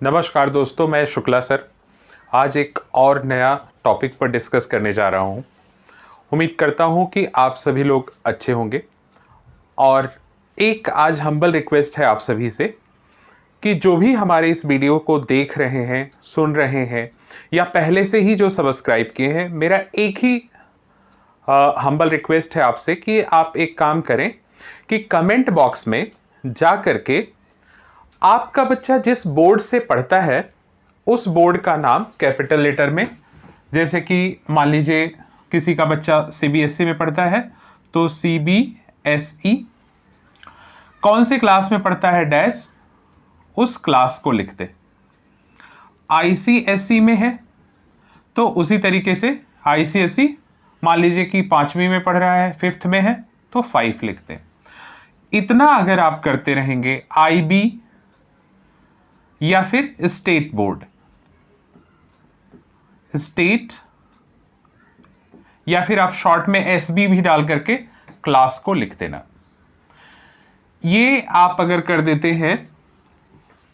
नमस्कार दोस्तों, मैं शुक्ला सर आज एक और नया टॉपिक पर डिस्कस करने जा रहा हूँ। उम्मीद करता हूँ कि आप सभी लोग अच्छे होंगे और एक आज हम्बल रिक्वेस्ट है आप सभी से कि जो भी हमारे इस वीडियो को देख रहे हैं, सुन रहे हैं या पहले से ही जो सब्सक्राइब किए हैं, मेरा एक ही हम्बल रिक्वेस्ट है आपसे कि आप एक काम करें कि कमेंट बॉक्स में जा करके आपका बच्चा जिस बोर्ड से पढ़ता है उस बोर्ड का नाम कैपिटल लेटर में, जैसे कि मान लीजिए किसी का बच्चा सीबीएसई में पढ़ता है तो सीबीएसई, कौन से क्लास में पढ़ता है डैश, उस क्लास को लिखते। आईसीएसई में है तो उसी तरीके से आईसीएसई, मान लीजिए कि 5वीं में पढ़ रहा है, 5th में है तो 5 लिखते। इतना अगर आप करते रहेंगे, आईबी या फिर स्टेट बोर्ड, स्टेट या फिर आप शॉर्ट में एसबी भी डाल करके क्लास को लिख देना। ये आप अगर कर देते हैं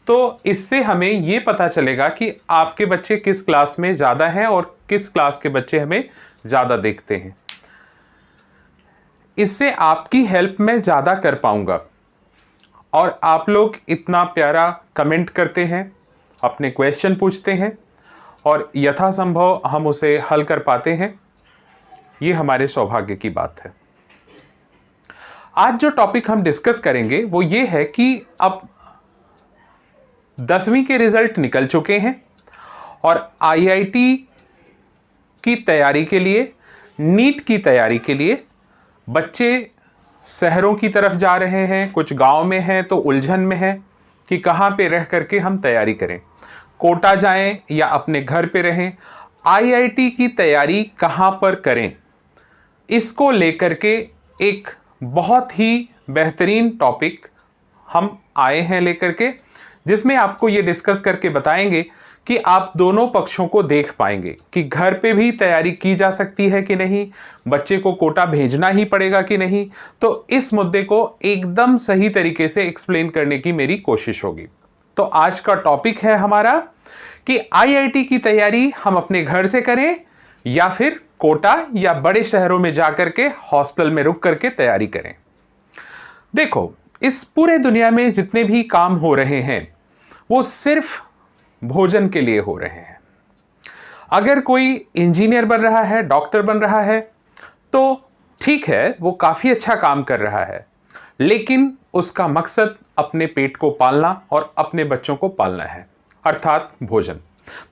तो इससे हमें ये पता चलेगा कि आपके बच्चे किस क्लास में ज़्यादा हैं और किस क्लास के बच्चे हमें ज़्यादा देखते हैं। इससे आपकी हेल्प मैं ज़्यादा कर पाऊंगा और आप लोग इतना प्यारा कमेंट करते हैं, अपने क्वेश्चन पूछते हैं और यथासंभव हम उसे हल कर पाते हैं। ये हमारे सौभाग्य की बात है। आज जो टॉपिक हम डिस्कस करेंगे वो ये है कि अब 10वीं के रिजल्ट निकल चुके हैं और आईआईटी की तैयारी के लिए, नीट की तैयारी के लिए बच्चे शहरों की तरफ जा रहे हैं, कुछ गांव में हैं तो उलझन में है कि कहाँ पे रह करके हम तैयारी करें, कोटा जाएं या अपने घर पे रहें, आईआईटी की तैयारी कहाँ पर करें। इसको लेकर के एक बहुत ही बेहतरीन टॉपिक हम आए हैं लेकर के, जिसमें आपको ये डिस्कस करके बताएंगे कि आप दोनों पक्षों को देख पाएंगे कि घर पे भी तैयारी की जा सकती है कि नहीं, बच्चे को कोटा भेजना ही पड़ेगा कि नहीं। तो इस मुद्दे को एकदम सही तरीके से एक्सप्लेन करने की मेरी कोशिश होगी। तो आज का टॉपिक है हमारा कि आईआईटी की तैयारी हम अपने घर से करें या फिर कोटा या बड़े शहरों में जाकर के हॉस्टल में रुक करके तैयारी करें। देखो, इस पूरे दुनिया में जितने भी काम हो रहे हैं वो सिर्फ भोजन के लिए हो रहे हैं। अगर कोई इंजीनियर बन रहा है, डॉक्टर बन रहा है तो ठीक है, वो काफी अच्छा काम कर रहा है, लेकिन उसका मकसद अपने पेट को पालना और अपने बच्चों को पालना है, अर्थात भोजन।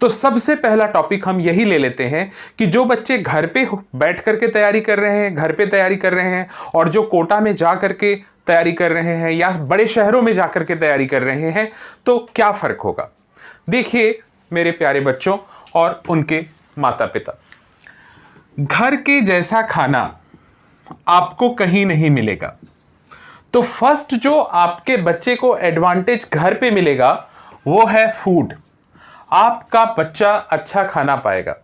तो सबसे पहला टॉपिक हम यही ले लेते हैं कि जो बच्चे घर पे बैठ करके तैयारी कर रहे हैं, घर पे तैयारी कर रहे हैं, और जो कोटा में जा करके तैयारी कर रहे हैं या बड़े शहरों में जाकर के तैयारी कर रहे हैं, तो क्या फर्क होगा। देखिए मेरे प्यारे बच्चों और उनके माता पिता, घर के जैसा खाना आपको कहीं नहीं मिलेगा। तो फर्स्ट जो आपके बच्चे को एडवांटेज घर पे मिलेगा वो है फूड। आपका बच्चा अच्छा खाना पाएगा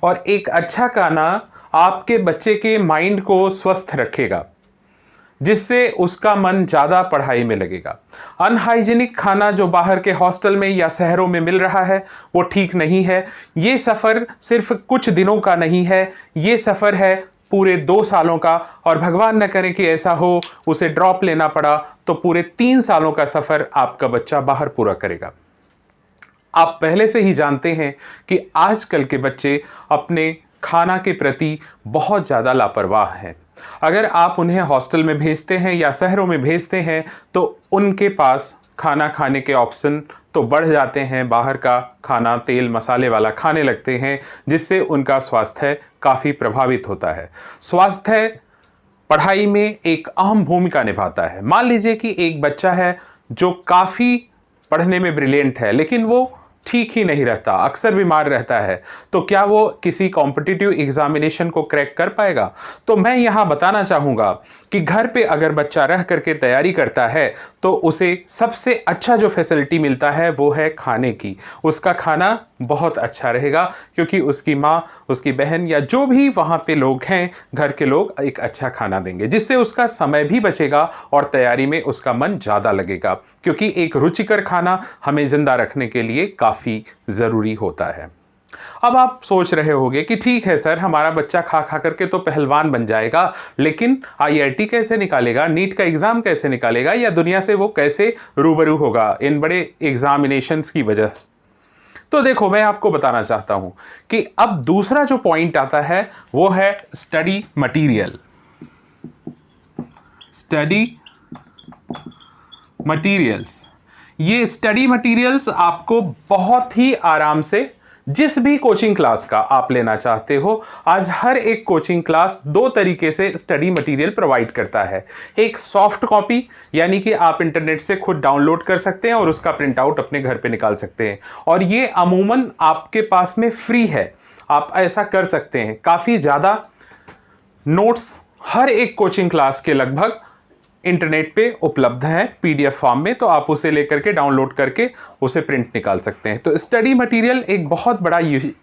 और एक अच्छा खाना आपके बच्चे के माइंड को स्वस्थ रखेगा, जिससे उसका मन ज़्यादा पढ़ाई में लगेगा। अनहाइजीनिक खाना जो बाहर के हॉस्टल में या शहरों में मिल रहा है वो ठीक नहीं है। ये सफ़र सिर्फ कुछ दिनों का नहीं है, ये सफ़र है पूरे 2 सालों का, और भगवान न करे कि ऐसा हो उसे ड्रॉप लेना पड़ा तो पूरे 3 सालों का सफ़र आपका बच्चा बाहर पूरा करेगा। आप पहले से ही जानते हैं कि आजकल के बच्चे अपने खाना के प्रति बहुत ज़्यादा लापरवाह हैं। अगर आप उन्हें हॉस्टल में भेजते हैं या शहरों में भेजते हैं तो उनके पास खाना खाने के ऑप्शन तो बढ़ जाते हैं, बाहर का खाना तेल मसाले वाला खाने लगते हैं, जिससे उनका स्वास्थ्य काफ़ी प्रभावित होता है। स्वास्थ्य पढ़ाई में एक अहम भूमिका निभाता है। मान लीजिए कि एक बच्चा है जो काफ़ी पढ़ने में ब्रिलियंट है, लेकिन वो ठीक ही नहीं रहता, अक्सर बीमार रहता है, तो क्या वो किसी कॉम्पिटिटिव एग्जामिनेशन को क्रैक कर पाएगा। तो मैं यहाँ बताना चाहूँगा कि घर पे अगर बच्चा रह करके तैयारी करता है तो उसे सबसे अच्छा जो फैसिलिटी मिलता है वो है खाने की। उसका खाना बहुत अच्छा रहेगा, क्योंकि उसकी माँ, उसकी बहन या जो भी वहाँ पे लोग हैं, घर के लोग एक अच्छा खाना देंगे, जिससे उसका समय भी बचेगा और तैयारी में उसका मन ज़्यादा लगेगा, क्योंकि एक रुचिकर खाना हमें ज़िंदा रखने के लिए काफ़ी ज़रूरी होता है। अब आप सोच रहे होंगे कि ठीक है सर, हमारा बच्चा खा खा करके तो पहलवान बन जाएगा, लेकिन आईआईटी कैसे निकालेगा, नीट का एग्ज़ाम कैसे निकालेगा, या दुनिया से वो कैसे रूबरू होगा इन बड़े एग्जामिनेशंस की वजह से? तो देखो, मैं आपको बताना चाहता हूं कि अब दूसरा जो पॉइंट आता है वो है स्टडी मटेरियल। स्टडी मटेरियल्स, ये स्टडी मटेरियल्स आपको बहुत ही आराम से, जिस भी कोचिंग क्लास का आप लेना चाहते हो, आज हर एक कोचिंग क्लास दो तरीके से स्टडी मटेरियल प्रोवाइड करता है। एक सॉफ्ट कॉपी, यानी कि आप इंटरनेट से खुद डाउनलोड कर सकते हैं और उसका प्रिंट आउट अपने घर पे निकाल सकते हैं, और ये अमूमन आपके पास में फ्री है, आप ऐसा कर सकते हैं। काफ़ी ज़्यादा नोट्स हर एक कोचिंग क्लास के लगभग इंटरनेट पे उपलब्ध है पीडीएफ फॉर्म में, तो आप उसे लेकर के डाउनलोड करके उसे प्रिंट निकाल सकते हैं। तो स्टडी मटेरियल एक बहुत बड़ा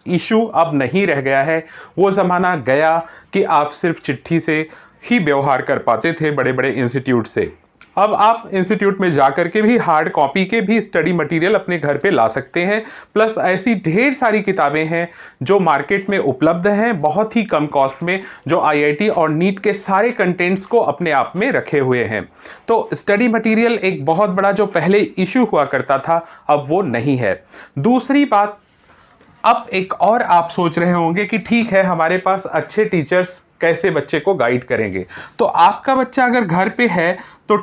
इशू अब नहीं रह गया है। वो ज़माना गया कि आप सिर्फ चिट्ठी से ही व्यवहार कर पाते थे बड़े बड़े इंस्टीट्यूट से। अब आप इंस्टीट्यूट में जाकर के भी हार्ड कॉपी के भी स्टडी मटेरियल अपने घर पे ला सकते हैं। प्लस ऐसी ढेर सारी किताबें हैं जो मार्केट में उपलब्ध हैं बहुत ही कम कॉस्ट में, जो आईआईटी और नीट के सारे कंटेंट्स को अपने आप में रखे हुए हैं। तो स्टडी मटेरियल एक बहुत बड़ा जो पहले इशू हुआ करता था, अब वो नहीं है। दूसरी बात, अब एक और आप सोच रहे होंगे कि ठीक है, हमारे पास अच्छे टीचर्स कैसे बच्चे को गाइड करेंगे। तो आपका बच्चा अगर घर पे है तो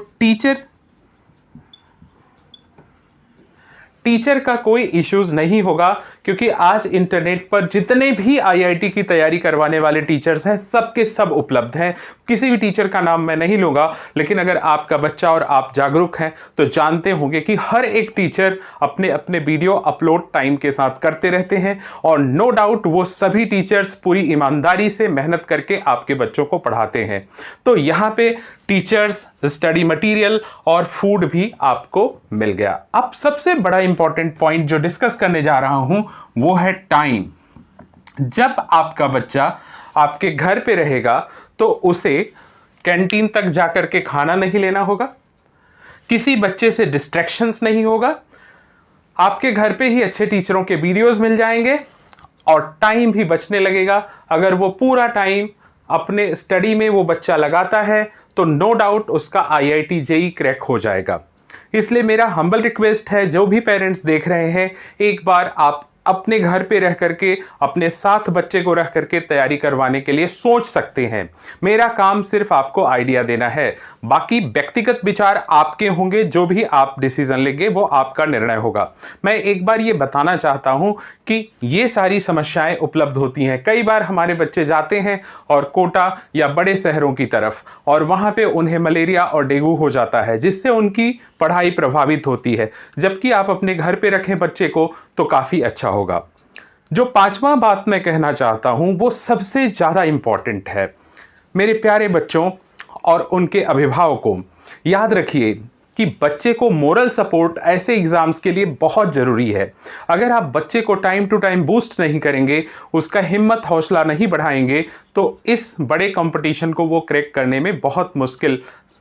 टीचर का कोई इश्यूज नहीं होगा, क्योंकि आज इंटरनेट पर जितने भी आईआईटी की तैयारी करवाने वाले टीचर्स हैं, सबके सब उपलब्ध हैं। किसी भी टीचर का नाम मैं नहीं लूँगा, लेकिन अगर आपका बच्चा और आप जागरूक हैं तो जानते होंगे कि हर एक टीचर अपने अपने वीडियो अपलोड टाइम के साथ करते रहते हैं, और नो डाउट वो सभी टीचर्स पूरी ईमानदारी से मेहनत करके आपके बच्चों को पढ़ाते हैं। तो यहाँ पे टीचर्स, स्टडी मटेरियल और फूड भी आपको मिल गया। अब सबसे बड़ा इंपॉर्टेंट पॉइंट जो डिस्कस करने जा रहा हूं वो है टाइम। जब आपका बच्चा आपके घर पे रहेगा तो उसे कैंटीन तक जाकर के खाना नहीं लेना होगा, किसी बच्चे से डिस्ट्रैक्शंस नहीं होगा, आपके घर पे ही अच्छे टीचरों के वीडियोस मिल जाएंगे और टाइम भी बचने लगेगा। अगर वो पूरा टाइम अपने स्टडी में वो बच्चा लगाता है तो नो डाउट उसका आईआईटी जेईई क्रैक हो जाएगा। इसलिए मेरा हम्बल रिक्वेस्ट है, जो भी पेरेंट्स देख रहे हैं, एक बार आप अपने घर पे रह करके अपने साथ बच्चे को रख करके तैयारी करवाने के लिए सोच सकते हैं। मेरा काम सिर्फ आपको आइडिया देना है, बाकी व्यक्तिगत विचार आपके होंगे, जो भी आप डिसीजन लेंगे वो आपका निर्णय होगा। मैं एक बार ये बताना चाहता हूँ कि ये सारी समस्याएं उपलब्ध होती हैं। कई बार हमारे बच्चे जाते हैं और कोटा या बड़े शहरों की तरफ, और वहाँ पे उन्हें मलेरिया और डेंगू हो जाता है, जिससे उनकी पढ़ाई प्रभावित होती है। जबकि आप अपने घर पे रखें बच्चे को तो काफ़ी अच्छा होगा। जो पांचवा बात मैं कहना चाहता हूं वो सबसे ज़्यादा इंपॉर्टेंट है। मेरे प्यारे बच्चों और उनके अभिभावकों, याद रखिए कि बच्चे को मोरल सपोर्ट ऐसे एग्जाम्स के लिए बहुत ज़रूरी है। अगर आप बच्चे को टाइम टू टाइम बूस्ट नहीं करेंगे, उसका हिम्मत हौसला नहीं बढ़ाएंगे, तो इस बड़े कंपटीशन को वो क्रैक करने में बहुत मुश्किल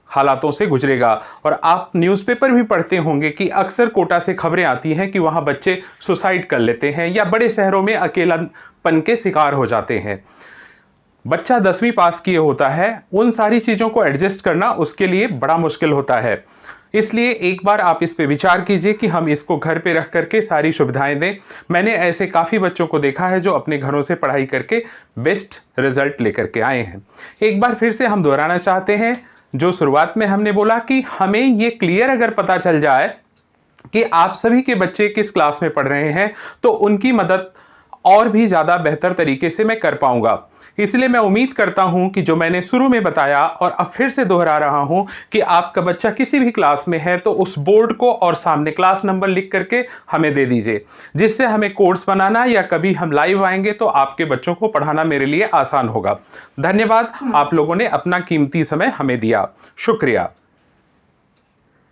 हालातों से गुजरेगा। और आप न्यूज़पेपर भी पढ़ते होंगे कि अक्सर कोटा से खबरें आती हैं कि वहाँ बच्चे सुसाइड कर लेते हैं या बड़े शहरों में अकेलापन के शिकार हो जाते हैं। बच्चा 10वीं पास किए होता है, उन सारी चीज़ों को एडजस्ट करना उसके लिए बड़ा मुश्किल होता है। इसलिए एक बार आप इस पे विचार कीजिए कि हम इसको घर पे रख करके सारी सुविधाएं दें। मैंने ऐसे काफ़ी बच्चों को देखा है जो अपने घरों से पढ़ाई करके बेस्ट रिजल्ट लेकर के आए हैं। एक बार फिर से हम दोहराना चाहते हैं जो शुरुआत में हमने बोला कि हमें ये क्लियर अगर पता चल जाए कि आप सभी के बच्चे किस क्लास में पढ़ रहे हैं, तो उनकी मदद और भी ज़्यादा बेहतर तरीके से मैं कर पाऊंगा। इसलिए मैं उम्मीद करता हूं कि जो मैंने शुरू में बताया और अब फिर से दोहरा रहा हूं कि आपका बच्चा किसी भी क्लास में है तो उस बोर्ड को और सामने क्लास नंबर लिख करके हमें दे दीजिए, जिससे हमें कोर्स बनाना या कभी हम लाइव आएंगे तो आपके बच्चों को पढ़ाना मेरे लिए आसान होगा। धन्यवाद, आप लोगों ने अपना कीमती समय हमें दिया। शुक्रिया।